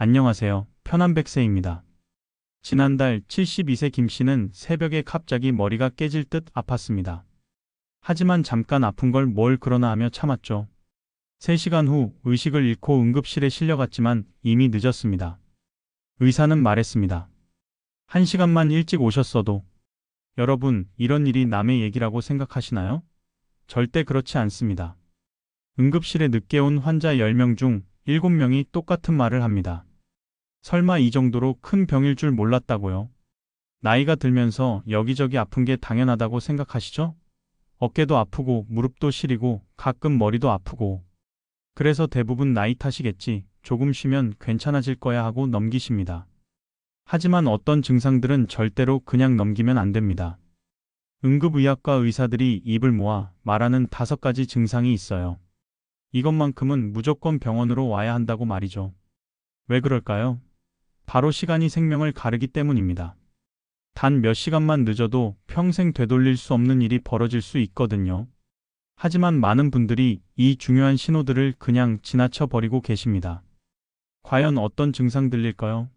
안녕하세요. 편안백세입니다. 지난달 72세 김 씨는 새벽에 갑자기 머리가 깨질 듯 아팠습니다. 하지만 잠깐 아픈 걸 뭘 그러나 하며 참았죠. 3시간 후 의식을 잃고 응급실에 실려갔지만 이미 늦었습니다. 의사는 말했습니다. 1시간만 일찍 오셨어도. 여러분, 이런 일이 남의 얘기라고 생각하시나요? 절대 그렇지 않습니다. 응급실에 늦게 온 환자 10명 중 7명이 똑같은 말을 합니다. 설마 이 정도로 큰 병일 줄 몰랐다고요? 나이가 들면서 여기저기 아픈 게 당연하다고 생각하시죠? 어깨도 아프고 무릎도 시리고 가끔 머리도 아프고. 그래서 대부분 나이 탓이겠지, 조금 쉬면 괜찮아질 거야 하고 넘기십니다. 하지만 어떤 증상들은 절대로 그냥 넘기면 안 됩니다. 응급의학과 의사들이 입을 모아 말하는 5가지 증상이 있어요. 이것만큼은 무조건 병원으로 와야 한다고 말이죠. 왜 그럴까요? 바로 시간이 생명을 가르기 때문입니다. 단 몇 시간만 늦어도 평생 되돌릴 수 없는 일이 벌어질 수 있거든요. 하지만 많은 분들이 이 중요한 신호들을 그냥 지나쳐 버리고 계십니다. 과연 어떤 증상들일까요?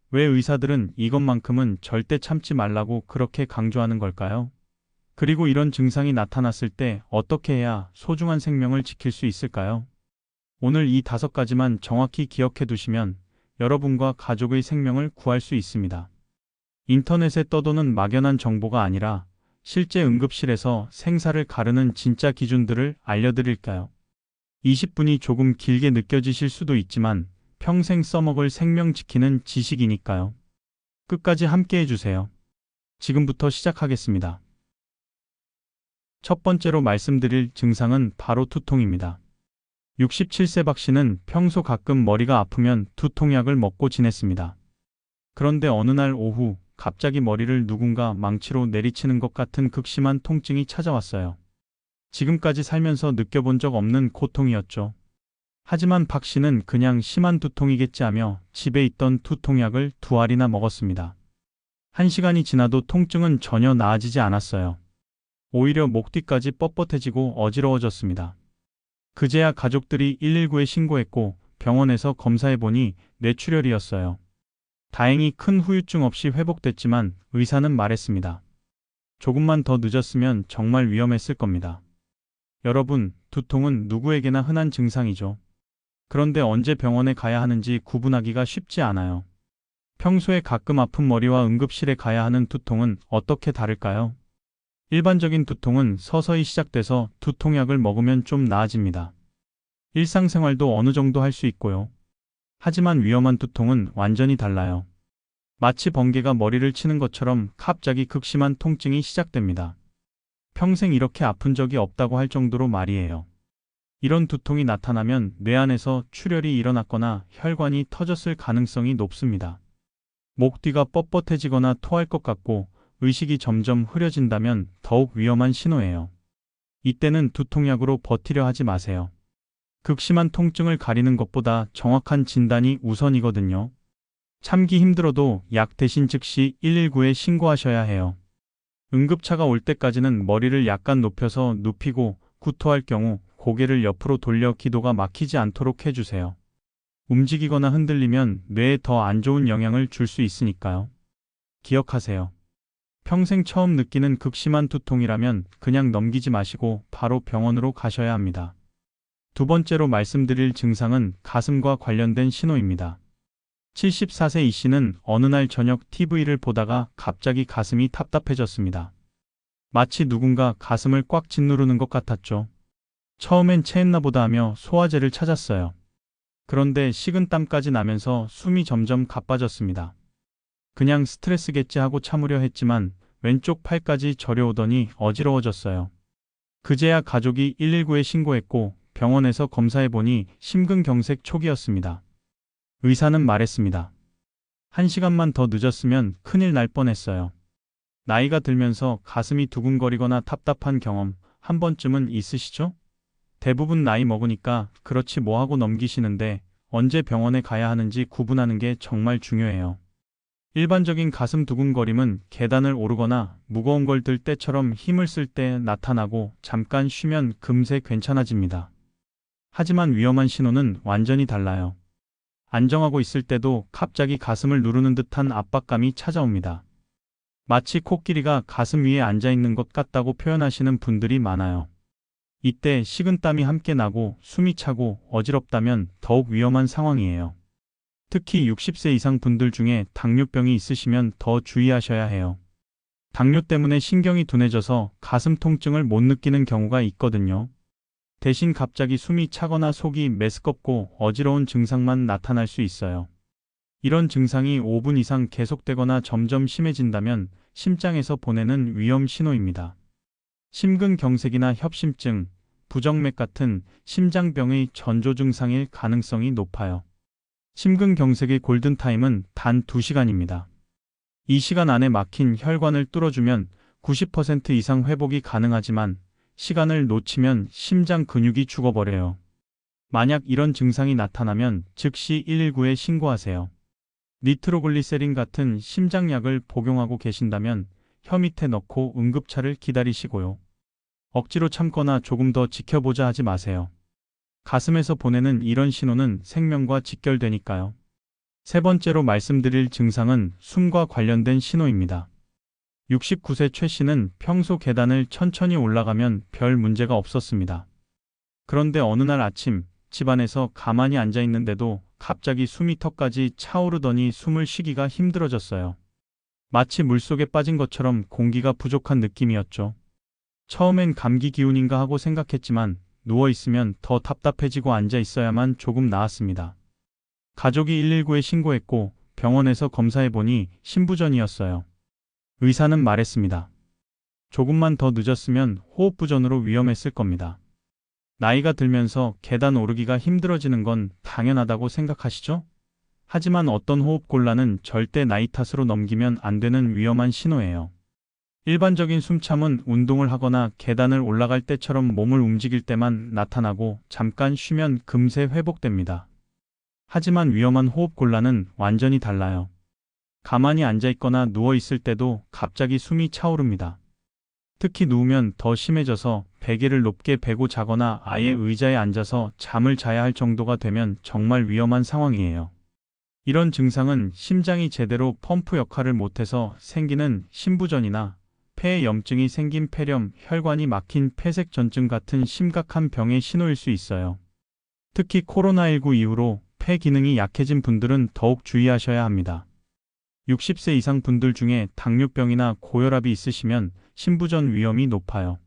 왜 의사들은 이것만큼은 절대 참지 말라고 그렇게 강조하는 걸까요? 그리고 이런 증상이 나타났을 때 어떻게 해야 소중한 생명을 지킬 수 있을까요? 오늘 이 5가지만 정확히 기억해 두시면 여러분과 가족의 생명을 구할 수 있습니다. 인터넷에 떠도는 막연한 정보가 아니라 실제 응급실에서 생사를 가르는 진짜 기준들을 알려드릴까요? 20분이 조금 길게 느껴지실 수도 있지만 평생 써먹을 생명 지키는 지식이니까요. 끝까지 함께 해주세요. 지금부터 시작하겠습니다. 첫 번째로 말씀드릴 증상은 바로 두통입니다. 67세 박 씨는 평소 가끔 머리가 아프면 두통약을 먹고 지냈습니다. 그런데 어느 날 오후 갑자기 머리를 누군가 망치로 내리치는 것 같은 극심한 통증이 찾아왔어요. 지금까지 살면서 느껴본 적 없는 고통이었죠. 하지만 박 씨는 그냥 심한 두통이겠지 하며 집에 있던 두통약을 2알이나 먹었습니다. 1시간이 지나도 통증은 전혀 나아지지 않았어요. 오히려 목 뒤까지 뻣뻣해지고 어지러워졌습니다. 그제야 가족들이 119에 신고했고 병원에서 검사해보니 뇌출혈이었어요. 다행히 큰 후유증 없이 회복됐지만 의사는 말했습니다. 조금만 더 늦었으면 정말 위험했을 겁니다. 여러분, 두통은 누구에게나 흔한 증상이죠. 그런데 언제 병원에 가야 하는지 구분하기가 쉽지 않아요. 평소에 가끔 아픈 머리와 응급실에 가야 하는 두통은 어떻게 다를까요? 일반적인 두통은 서서히 시작돼서 두통약을 먹으면 좀 나아집니다. 일상생활도 어느 정도 할 수 있고요. 하지만 위험한 두통은 완전히 달라요. 마치 번개가 머리를 치는 것처럼 갑자기 극심한 통증이 시작됩니다. 평생 이렇게 아픈 적이 없다고 할 정도로 말이에요. 이런 두통이 나타나면 뇌 안에서 출혈이 일어났거나 혈관이 터졌을 가능성이 높습니다. 목 뒤가 뻣뻣해지거나 토할 것 같고 의식이 점점 흐려진다면 더욱 위험한 신호예요. 이때는 두통약으로 버티려 하지 마세요. 극심한 통증을 가리는 것보다 정확한 진단이 우선이거든요. 참기 힘들어도 약 대신 즉시 119에 신고하셔야 해요. 응급차가 올 때까지는 머리를 약간 높여서 눕히고 구토할 경우 고개를 옆으로 돌려 기도가 막히지 않도록 해주세요. 움직이거나 흔들리면 뇌에 더 안 좋은 영향을 줄 수 있으니까요. 기억하세요. 평생 처음 느끼는 극심한 두통이라면 그냥 넘기지 마시고 바로 병원으로 가셔야 합니다. 두 번째로 말씀드릴 증상은 가슴과 관련된 신호입니다. 74세 이 씨는 어느 날 저녁 TV를 보다가 갑자기 가슴이 답답해졌습니다. 마치 누군가 가슴을 꽉 짓누르는 것 같았죠. 처음엔 체했나 보다 하며 소화제를 찾았어요. 그런데 식은땀까지 나면서 숨이 점점 가빠졌습니다. 그냥 스트레스겠지 하고 참으려 했지만 왼쪽 팔까지 저려오더니 어지러워졌어요. 그제야 가족이 119에 신고했고 병원에서 검사해보니 심근경색 초기였습니다. 의사는 말했습니다. 1시간만 더 늦었으면 큰일 날 뻔했어요. 나이가 들면서 가슴이 두근거리거나 답답한 경험 한 번쯤은 있으시죠? 대부분 나이 먹으니까 그렇지 뭐 하고 넘기시는데 언제 병원에 가야 하는지 구분하는 게 정말 중요해요. 일반적인 가슴 두근거림은 계단을 오르거나 무거운 걸 들 때처럼 힘을 쓸 때 나타나고 잠깐 쉬면 금세 괜찮아집니다. 하지만 위험한 신호는 완전히 달라요. 안정하고 있을 때도 갑자기 가슴을 누르는 듯한 압박감이 찾아옵니다. 마치 코끼리가 가슴 위에 앉아 있는 것 같다고 표현하시는 분들이 많아요. 이때 식은땀이 함께 나고 숨이 차고 어지럽다면 더욱 위험한 상황이에요. 특히 60세 이상 분들 중에 당뇨병이 있으시면 더 주의하셔야 해요. 당뇨 때문에 신경이 둔해져서 가슴 통증을 못 느끼는 경우가 있거든요. 대신 갑자기 숨이 차거나 속이 메스껍고 어지러운 증상만 나타날 수 있어요. 이런 증상이 5분 이상 계속되거나 점점 심해진다면 심장에서 보내는 위험 신호입니다. 심근경색이나 협심증, 부정맥 같은 심장병의 전조 증상일 가능성이 높아요. 심근경색의 골든타임은 단 2시간입니다. 이 시간 안에 막힌 혈관을 뚫어주면 90% 이상 회복이 가능하지만 시간을 놓치면 심장 근육이 죽어버려요. 만약 이런 증상이 나타나면 즉시 119에 신고하세요. 니트로글리세린 같은 심장약을 복용하고 계신다면 혀 밑에 넣고 응급차를 기다리시고요. 억지로 참거나 조금 더 지켜보자 하지 마세요. 가슴에서 보내는 이런 신호는 생명과 직결되니까요. 세 번째로 말씀드릴 증상은 숨과 관련된 신호입니다. 69세 최 씨는 평소 계단을 천천히 올라가면 별 문제가 없었습니다. 그런데 어느 날 아침 집안에서 가만히 앉아 있는데도 갑자기 숨이 턱까지 차오르더니 숨을 쉬기가 힘들어졌어요. 마치 물속에 빠진 것처럼 공기가 부족한 느낌이었죠. 처음엔 감기 기운인가 하고 생각했지만 누워있으면 더 답답해지고 앉아 있어야만 조금 나았습니다. 가족이 119에 신고했고 병원에서 검사해보니 심부전이었어요. 의사는 말했습니다. 조금만 더 늦었으면 호흡부전으로 위험했을 겁니다. 나이가 들면서 계단 오르기가 힘들어지는 건 당연하다고 생각하시죠? 하지만 어떤 호흡곤란은 절대 나이 탓으로 넘기면 안 되는 위험한 신호예요. 일반적인 숨참은 운동을 하거나 계단을 올라갈 때처럼 몸을 움직일 때만 나타나고 잠깐 쉬면 금세 회복됩니다. 하지만 위험한 호흡곤란은 완전히 달라요. 가만히 앉아 있거나 누워 있을 때도 갑자기 숨이 차오릅니다. 특히 누우면 더 심해져서 베개를 높게 베고 자거나 아예 의자에 앉아서 잠을 자야 할 정도가 되면 정말 위험한 상황이에요. 이런 증상은 심장이 제대로 펌프 역할을 못해서 생기는 심부전이나 폐에 염증이 생긴 폐렴, 혈관이 막힌 폐색전증 같은 심각한 병의 신호일 수 있어요. 특히 코로나19 이후로 폐 기능이 약해진 분들은 더욱 주의하셔야 합니다. 60세 이상 분들 중에 당뇨병이나 고혈압이 있으시면 심부전 위험이 높아요.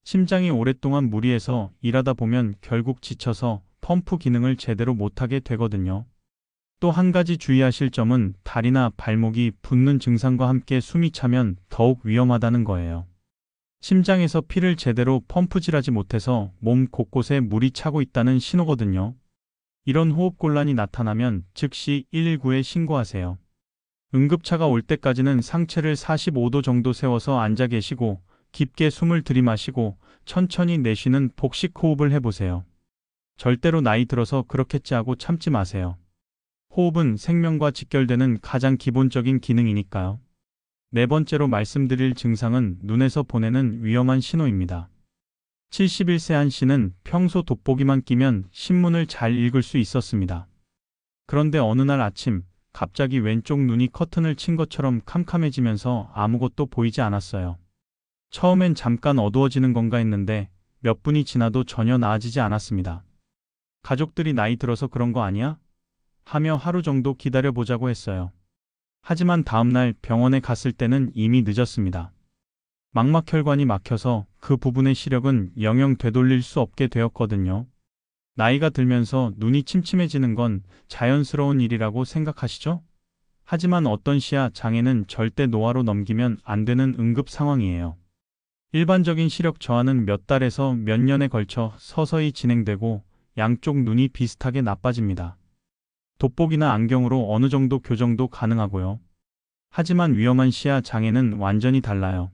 심장이 오랫동안 무리해서 일하다 보면 결국 지쳐서 펌프 기능을 제대로 못하게 되거든요. 또 한 가지 주의하실 점은 다리나 발목이 붓는 증상과 함께 숨이 차면 더욱 위험하다는 거예요. 심장에서 피를 제대로 펌프질하지 못해서 몸 곳곳에 물이 차고 있다는 신호거든요. 이런 호흡곤란이 나타나면 즉시 119에 신고하세요. 응급차가 올 때까지는 상체를 45도 정도 세워서 앉아 계시고 깊게 숨을 들이마시고 천천히 내쉬는 복식 호흡을 해보세요. 절대로 나이 들어서 그렇겠지 하고 참지 마세요. 호흡은 생명과 직결되는 가장 기본적인 기능이니까요. 네 번째로 말씀드릴 증상은 눈에서 보내는 위험한 신호입니다. 71세 한 씨는 평소 돋보기만 끼면 신문을 잘 읽을 수 있었습니다. 그런데 어느 날 아침 갑자기 왼쪽 눈이 커튼을 친 것처럼 캄캄해지면서 아무것도 보이지 않았어요. 처음엔 잠깐 어두워지는 건가 했는데 몇 분이 지나도 전혀 나아지지 않았습니다. 가족들이 나이 들어서 그런 거 아니야? 하며 하루 정도 기다려보자고 했어요. 하지만 다음날 병원에 갔을 때는 이미 늦었습니다. 망막혈관이 막혀서 그 부분의 시력은 영영 되돌릴 수 없게 되었거든요. 나이가 들면서 눈이 침침해지는 건 자연스러운 일이라고 생각하시죠? 하지만 어떤 시야 장애는 절대 노화로 넘기면 안 되는 응급 상황이에요. 일반적인 시력 저하는 몇 달에서 몇 년에 걸쳐 서서히 진행되고 양쪽 눈이 비슷하게 나빠집니다. 돋보기나 안경으로 어느 정도 교정도 가능하고요. 하지만 위험한 시야 장애는 완전히 달라요.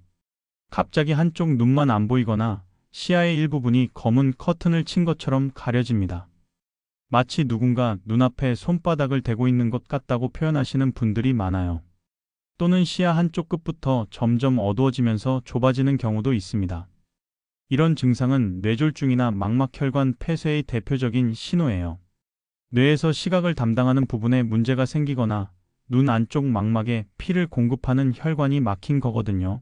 갑자기 한쪽 눈만 안 보이거나 시야의 일부분이 검은 커튼을 친 것처럼 가려집니다. 마치 누군가 눈앞에 손바닥을 대고 있는 것 같다고 표현하시는 분들이 많아요. 또는 시야 한쪽 끝부터 점점 어두워지면서 좁아지는 경우도 있습니다. 이런 증상은 뇌졸중이나 망막혈관 폐쇄의 대표적인 신호예요. 뇌에서 시각을 담당하는 부분에 문제가 생기거나 눈 안쪽 망막에 피를 공급하는 혈관이 막힌 거거든요.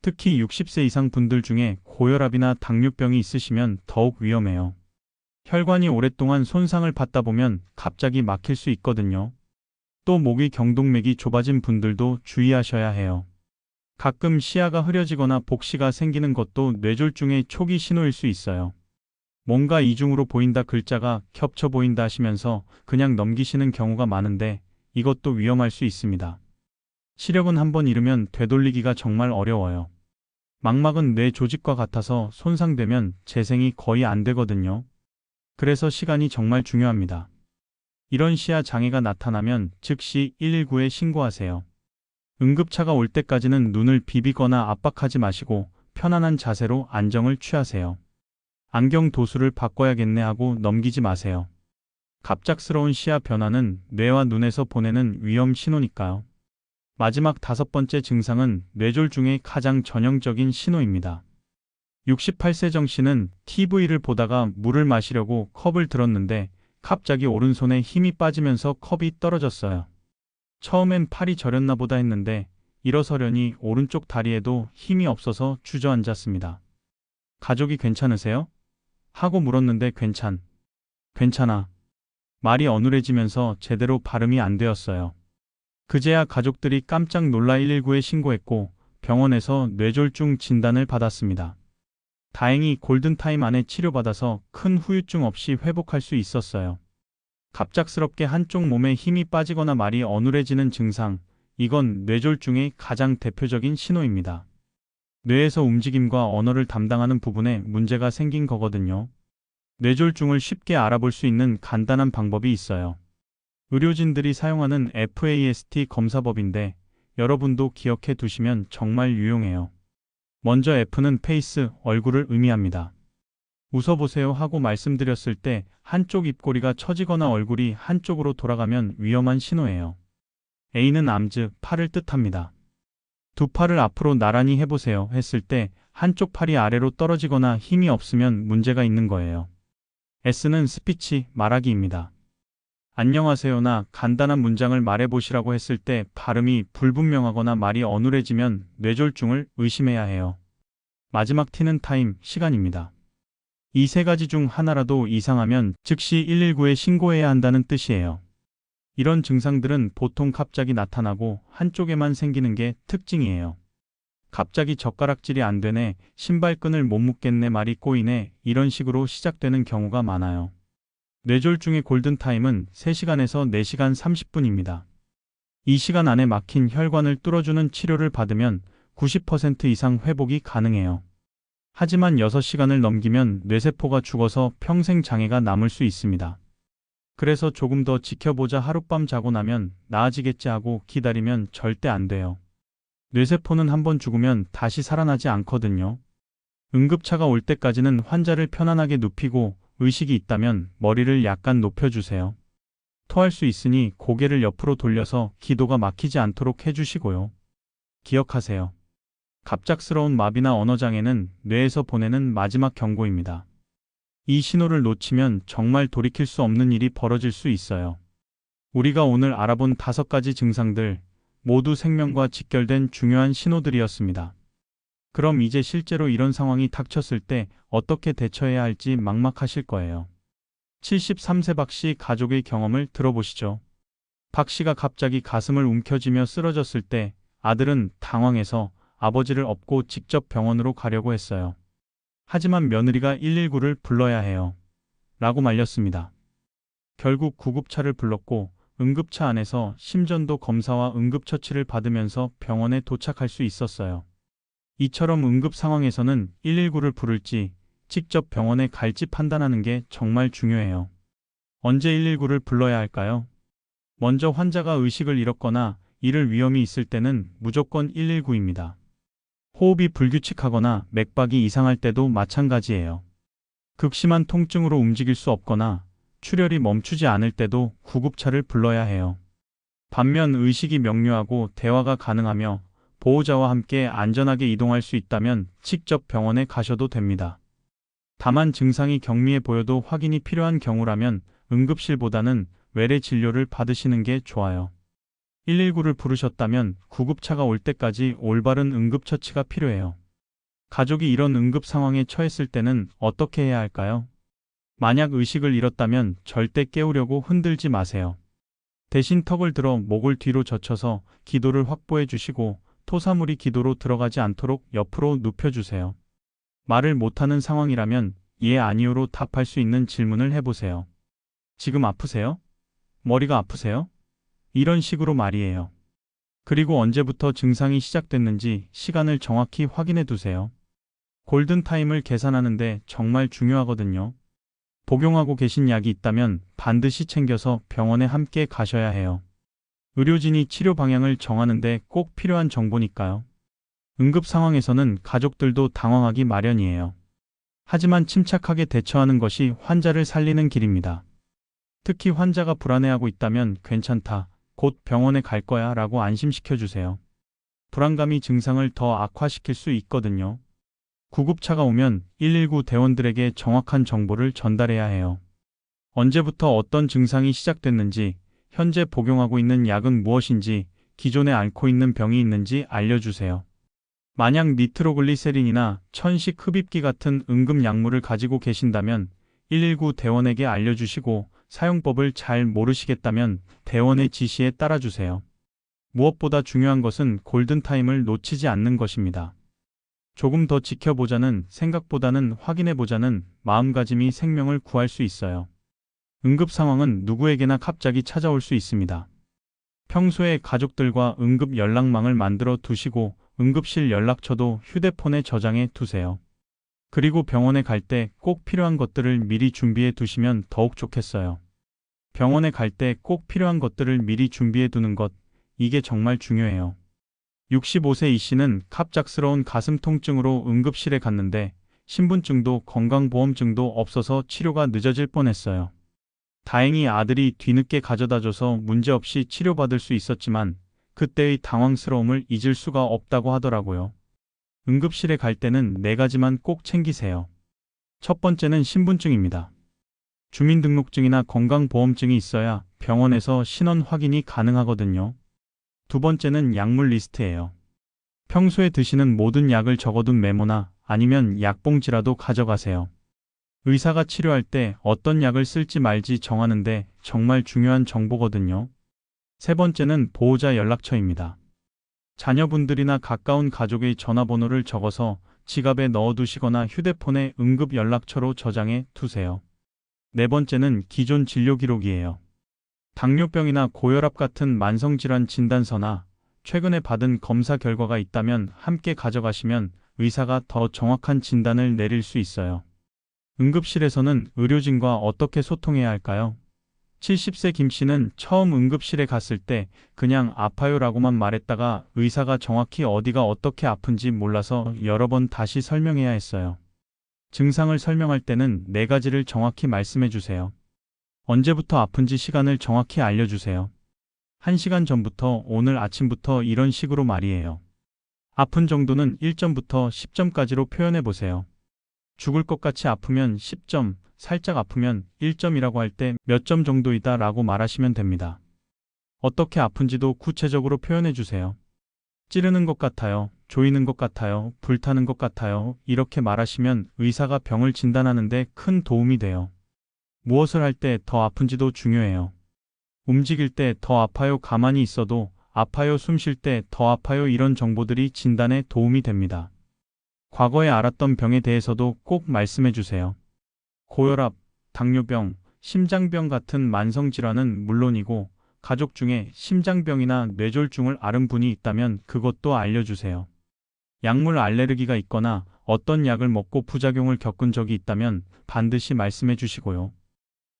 특히 60세 이상 분들 중에 고혈압이나 당뇨병이 있으시면 더욱 위험해요. 혈관이 오랫동안 손상을 받다 보면 갑자기 막힐 수 있거든요. 또 목이 경동맥이 좁아진 분들도 주의하셔야 해요. 가끔 시야가 흐려지거나 복시가 생기는 것도 뇌졸중의 초기 신호일 수 있어요. 뭔가 이중으로 보인다 글자가 겹쳐 보인다 하시면서 그냥 넘기시는 경우가 많은데 이것도 위험할 수 있습니다. 시력은 한번 잃으면 되돌리기가 정말 어려워요. 망막은 뇌 조직과 같아서 손상되면 재생이 거의 안 되거든요. 그래서 시간이 정말 중요합니다. 이런 시야 장애가 나타나면 즉시 119에 신고하세요. 응급차가 올 때까지는 눈을 비비거나 압박하지 마시고 편안한 자세로 안정을 취하세요. 안경 도수를 바꿔야겠네 하고 넘기지 마세요. 갑작스러운 시야 변화는 뇌와 눈에서 보내는 위험 신호니까요. 마지막 5번째 증상은 뇌졸중의 가장 전형적인 신호입니다. 68세 정 씨는 TV를 보다가 물을 마시려고 컵을 들었는데 갑자기 오른손에 힘이 빠지면서 컵이 떨어졌어요. 처음엔 팔이 저렸나 보다 했는데 일어서려니 오른쪽 다리에도 힘이 없어서 주저앉았습니다. 가족이 괜찮으세요? 하고 물었는데 괜찮아. 말이 어눌해지면서 제대로 발음이 안 되었어요. 그제야 가족들이 깜짝 놀라 119에 신고했고 병원에서 뇌졸중 진단을 받았습니다. 다행히 골든타임 안에 치료받아서 큰 후유증 없이 회복할 수 있었어요. 갑작스럽게 한쪽 몸에 힘이 빠지거나 말이 어눌해지는 증상, 이건 뇌졸중의 가장 대표적인 신호입니다. 뇌에서 움직임과 언어를 담당하는 부분에 문제가 생긴 거거든요. 뇌졸중을 쉽게 알아볼 수 있는 간단한 방법이 있어요. 의료진들이 사용하는 FAST 검사법인데 여러분도 기억해 두시면 정말 유용해요. 먼저 F는 페이스, 얼굴을 의미합니다. 웃어보세요 하고 말씀드렸을 때 한쪽 입꼬리가 처지거나 얼굴이 한쪽으로 돌아가면 위험한 신호예요. A는 암즈, 팔을 뜻합니다. 두 팔을 앞으로 나란히 해보세요 했을 때 한쪽 팔이 아래로 떨어지거나 힘이 없으면 문제가 있는 거예요. S는 스피치, 말하기입니다. 안녕하세요나 간단한 문장을 말해보시라고 했을 때 발음이 불분명하거나 말이 어눌해지면 뇌졸중을 의심해야 해요. 마지막 T는 타임, 시간입니다. 이 세 가지 중 하나라도 이상하면 즉시 119에 신고해야 한다는 뜻이에요. 이런 증상들은 보통 갑자기 나타나고 한쪽에만 생기는 게 특징이에요. 갑자기 젓가락질이 안 되네, 신발끈을 못 묶겠네, 말이 꼬이네, 이런 식으로 시작되는 경우가 많아요. 뇌졸중의 골든타임은 3시간에서 4시간 30분입니다. 이 시간 안에 막힌 혈관을 뚫어주는 치료를 받으면 90% 이상 회복이 가능해요. 하지만 6시간을 넘기면 뇌세포가 죽어서 평생 장애가 남을 수 있습니다. 그래서 조금 더 지켜보자, 하룻밤 자고 나면 나아지겠지 하고 기다리면 절대 안 돼요. 뇌세포는 한번 죽으면 다시 살아나지 않거든요. 응급차가 올 때까지는 환자를 편안하게 눕히고 의식이 있다면 머리를 약간 높여주세요. 토할 수 있으니 고개를 옆으로 돌려서 기도가 막히지 않도록 해주시고요. 기억하세요. 갑작스러운 마비나 언어장애는 뇌에서 보내는 마지막 경고입니다. 이 신호를 놓치면 정말 돌이킬 수 없는 일이 벌어질 수 있어요. 우리가 오늘 알아본 5가지 증상들 모두 생명과 직결된 중요한 신호들이었습니다. 그럼 이제 실제로 이런 상황이 닥쳤을 때 어떻게 대처해야 할지 막막하실 거예요. 73세 박 씨 가족의 경험을 들어보시죠. 박 씨가 갑자기 가슴을 움켜쥐며 쓰러졌을 때 아들은 당황해서 아버지를 업고 직접 병원으로 가려고 했어요. 하지만 며느리가 119를 불러야 해요. 라고 말렸습니다. 결국 구급차를 불렀고 응급차 안에서 심전도 검사와 응급처치를 받으면서 병원에 도착할 수 있었어요. 이처럼 응급 상황에서는 119를 부를지 직접 병원에 갈지 판단하는 게 정말 중요해요. 언제 119를 불러야 할까요? 먼저 환자가 의식을 잃었거나 잃을 위험이 있을 때는 무조건 119입니다. 호흡이 불규칙하거나 맥박이 이상할 때도 마찬가지예요. 극심한 통증으로 움직일 수 없거나 출혈이 멈추지 않을 때도 구급차를 불러야 해요. 반면 의식이 명료하고 대화가 가능하며 보호자와 함께 안전하게 이동할 수 있다면 직접 병원에 가셔도 됩니다. 다만 증상이 경미해 보여도 확인이 필요한 경우라면 응급실보다는 외래 진료를 받으시는 게 좋아요. 119를 부르셨다면 구급차가 올 때까지 올바른 응급처치가 필요해요. 가족이 이런 응급 상황에 처했을 때는 어떻게 해야 할까요? 만약 의식을 잃었다면 절대 깨우려고 흔들지 마세요. 대신 턱을 들어 목을 뒤로 젖혀서 기도를 확보해 주시고 토사물이 기도로 들어가지 않도록 옆으로 눕혀주세요. 말을 못하는 상황이라면 예, 아니요로 답할 수 있는 질문을 해보세요. 지금 아프세요? 머리가 아프세요? 이런 식으로 말이에요. 그리고 언제부터 증상이 시작됐는지 시간을 정확히 확인해 두세요. 골든타임을 계산하는데 정말 중요하거든요. 복용하고 계신 약이 있다면 반드시 챙겨서 병원에 함께 가셔야 해요. 의료진이 치료 방향을 정하는데 꼭 필요한 정보니까요. 응급 상황에서는 가족들도 당황하기 마련이에요. 하지만 침착하게 대처하는 것이 환자를 살리는 길입니다. 특히 환자가 불안해하고 있다면 괜찮다, 곧 병원에 갈 거야 라고 안심시켜 주세요. 불안감이 증상을 더 악화시킬 수 있거든요. 구급차가 오면 119 대원들에게 정확한 정보를 전달해야 해요. 언제부터 어떤 증상이 시작됐는지, 현재 복용하고 있는 약은 무엇인지, 기존에 앓고 있는 병이 있는지 알려주세요. 만약 니트로글리세린이나 천식 흡입기 같은 응급 약물을 가지고 계신다면 119 대원에게 알려주시고 사용법을 잘 모르시겠다면 대원의 지시에 따라주세요. 무엇보다 중요한 것은 골든타임을 놓치지 않는 것입니다. 조금 더 지켜보자는 생각보다는 확인해보자는 마음가짐이 생명을 구할 수 있어요. 응급 상황은 누구에게나 갑자기 찾아올 수 있습니다. 평소에 가족들과 응급 연락망을 만들어 두시고 응급실 연락처도 휴대폰에 저장해 두세요. 그리고 병원에 갈 때 꼭 필요한 것들을 미리 준비해 두시면 더욱 좋겠어요. 병원에 갈 때 꼭 필요한 것들을 미리 준비해 두는 것, 이게 정말 중요해요. 65세 이 씨는 갑작스러운 가슴 통증으로 응급실에 갔는데 신분증도 건강보험증도 없어서 치료가 늦어질 뻔했어요. 다행히 아들이 뒤늦게 가져다줘서 문제없이 치료받을 수 있었지만 그때의 당황스러움을 잊을 수가 없다고 하더라고요. 응급실에 갈 때는 4가지만 꼭 챙기세요. 첫 번째는 신분증입니다. 주민등록증이나 건강보험증이 있어야 병원에서 신원 확인이 가능하거든요. 두 번째는 약물 리스트예요. 평소에 드시는 모든 약을 적어둔 메모나 아니면 약봉지라도 가져가세요. 의사가 치료할 때 어떤 약을 쓸지 말지 정하는데 정말 중요한 정보거든요. 세 번째는 보호자 연락처입니다. 자녀분들이나 가까운 가족의 전화번호를 적어서 지갑에 넣어두시거나 휴대폰에 응급 연락처로 저장해 두세요. 네 번째는 기존 진료 기록이에요. 당뇨병이나 고혈압 같은 만성질환 진단서나 최근에 받은 검사 결과가 있다면 함께 가져가시면 의사가 더 정확한 진단을 내릴 수 있어요. 응급실에서는 의료진과 어떻게 소통해야 할까요? 70세 김 씨는 처음 응급실에 갔을 때 그냥 아파요라고만 말했다가 의사가 정확히 어디가 어떻게 아픈지 몰라서 여러 번 다시 설명해야 했어요. 증상을 설명할 때는 4가지를 정확히 말씀해 주세요. 언제부터 아픈지 시간을 정확히 알려주세요. 1시간 전부터 오늘 아침부터 이런 식으로 말이에요. 아픈 정도는 1점부터 10점까지로 표현해 보세요. 죽을 것 같이 아프면 10점, 살짝 아프면 1점이라고 할 때 몇 점 정도이다 라고 말하시면 됩니다. 어떻게 아픈지도 구체적으로 표현해 주세요. 찌르는 것 같아요, 조이는 것 같아요, 불타는 것 같아요. 이렇게 말하시면 의사가 병을 진단하는데 큰 도움이 돼요. 무엇을 할 때 더 아픈지도 중요해요. 움직일 때 더 아파요, 가만히 있어도 아파요, 숨 쉴 때 더 아파요. 이런 정보들이 진단에 도움이 됩니다. 과거에 앓았던 병에 대해서도 꼭 말씀해 주세요. 고혈압, 당뇨병, 심장병 같은 만성질환은 물론이고 가족 중에 심장병이나 뇌졸중을 앓은 분이 있다면 그것도 알려주세요. 약물 알레르기가 있거나 어떤 약을 먹고 부작용을 겪은 적이 있다면 반드시 말씀해 주시고요.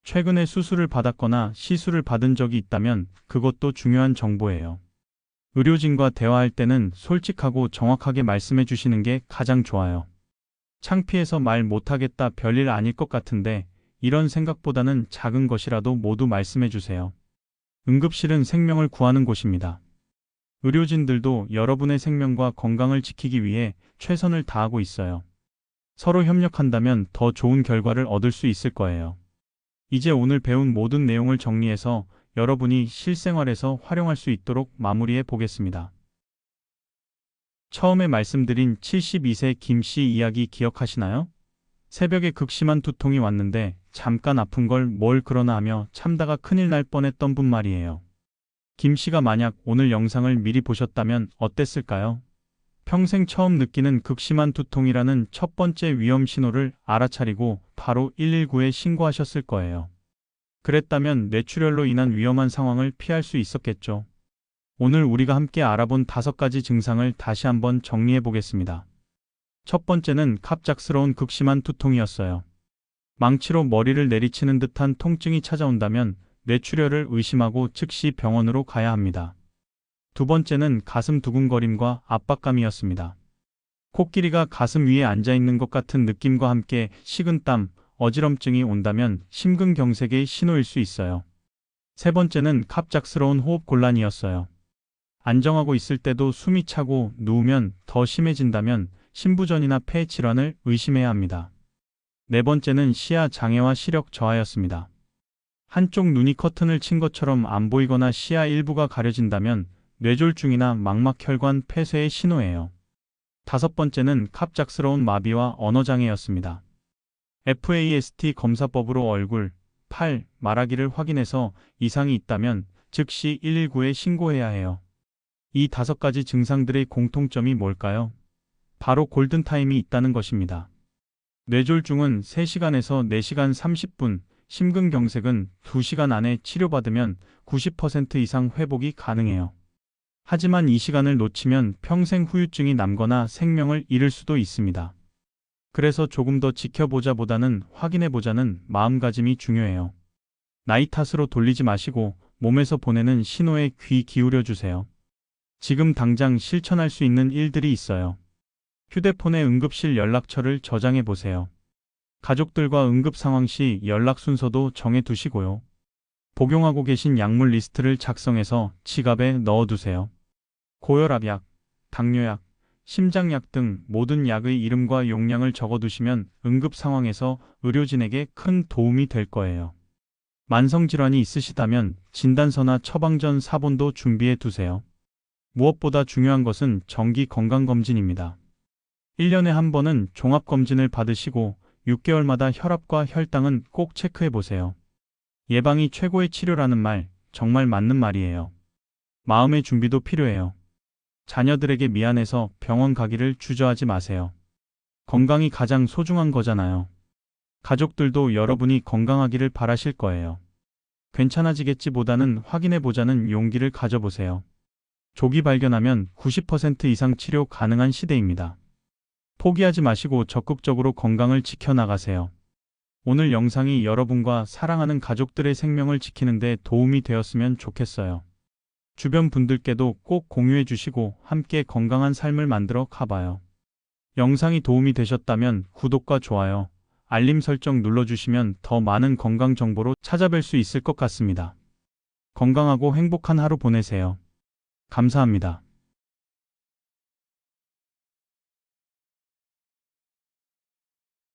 최근에 수술을 받았거나 시술을 받은 적이 있다면 그것도 중요한 정보예요. 의료진과 대화할 때는 솔직하고 정확하게 말씀해 주시는 게 가장 좋아요. 창피해서 말 못하겠다, 별일 아닐 것 같은데 이런 생각보다는 작은 것이라도 모두 말씀해 주세요. 응급실은 생명을 구하는 곳입니다. 의료진들도 여러분의 생명과 건강을 지키기 위해 최선을 다하고 있어요. 서로 협력한다면 더 좋은 결과를 얻을 수 있을 거예요. 이제 오늘 배운 모든 내용을 정리해서 여러분이 실생활에서 활용할 수 있도록 마무리해 보겠습니다. 처음에 말씀드린 72세 김 씨 이야기 기억하시나요? 새벽에 극심한 두통이 왔는데 잠깐 아픈 걸 뭘 그러나 하며 참다가 큰일 날 뻔했던 분 말이에요. 김 씨가 만약 오늘 영상을 미리 보셨다면 어땠을까요? 평생 처음 느끼는 극심한 두통이라는 첫 번째 위험 신호를 알아차리고 바로 119에 신고하셨을 거예요. 그랬다면 뇌출혈로 인한 위험한 상황을 피할 수 있었겠죠. 오늘 우리가 함께 알아본 5가지 증상을 다시 한번 정리해 보겠습니다. 첫 번째는 갑작스러운 극심한 두통이었어요. 망치로 머리를 내리치는 듯한 통증이 찾아온다면 뇌출혈을 의심하고 즉시 병원으로 가야 합니다. 두 번째는 가슴 두근거림과 압박감이었습니다. 코끼리가 가슴 위에 앉아있는 것 같은 느낌과 함께 식은땀, 어지럼증이 온다면 심근경색의 신호일 수 있어요. 세 번째는 갑작스러운 호흡 곤란이었어요. 안정하고 있을 때도 숨이 차고 누우면 더 심해진다면 심부전이나 폐 질환을 의심해야 합니다. 네 번째는 시야 장애와 시력 저하였습니다. 한쪽 눈이 커튼을 친 것처럼 안 보이거나 시야 일부가 가려진다면 뇌졸중이나 망막혈관 폐쇄의 신호예요. 다섯 번째는 갑작스러운 마비와 언어장애였습니다. FAST 검사법으로 얼굴, 팔, 말하기를 확인해서 이상이 있다면 즉시 119에 신고해야 해요. 이 5가지 증상들의 공통점이 뭘까요? 바로 골든타임이 있다는 것입니다. 뇌졸중은 3시간에서 4시간 30분, 심근경색은 2시간 안에 치료받으면 90% 이상 회복이 가능해요. 하지만 이 시간을 놓치면 평생 후유증이 남거나 생명을 잃을 수도 있습니다. 그래서 조금 더 지켜보자보다는 확인해보자는 마음가짐이 중요해요. 나이 탓으로 돌리지 마시고 몸에서 보내는 신호에 귀 기울여 주세요. 지금 당장 실천할 수 있는 일들이 있어요. 휴대폰에 응급실 연락처를 저장해 보세요. 가족들과 응급 상황 시 연락 순서도 정해 두시고요. 복용하고 계신 약물 리스트를 작성해서 지갑에 넣어 두세요. 고혈압약, 당뇨약, 심장약 등 모든 약의 이름과 용량을 적어 두시면 응급 상황에서 의료진에게 큰 도움이 될 거예요. 만성질환이 있으시다면 진단서나 처방전 사본도 준비해 두세요. 무엇보다 중요한 것은 정기 건강검진입니다. 1년에 한 번은 종합검진을 받으시고 6개월마다 혈압과 혈당은 꼭 체크해 보세요. 예방이 최고의 치료라는 말, 정말 맞는 말이에요. 마음의 준비도 필요해요. 자녀들에게 미안해서 병원 가기를 주저하지 마세요. 건강이 가장 소중한 거잖아요. 가족들도 여러분이 건강하기를 바라실 거예요. 괜찮아지겠지 보다는 확인해 보자는 용기를 가져보세요. 조기 발견하면 90% 이상 치료 가능한 시대입니다. 포기하지 마시고 적극적으로 건강을 지켜나가세요. 오늘 영상이 여러분과 사랑하는 가족들의 생명을 지키는 데 도움이 되었으면 좋겠어요. 주변 분들께도 꼭 공유해 주시고 함께 건강한 삶을 만들어 가봐요. 영상이 도움이 되셨다면 구독과 좋아요, 알림 설정 눌러주시면 더 많은 건강 정보로 찾아뵐 수 있을 것 같습니다. 건강하고 행복한 하루 보내세요. 감사합니다.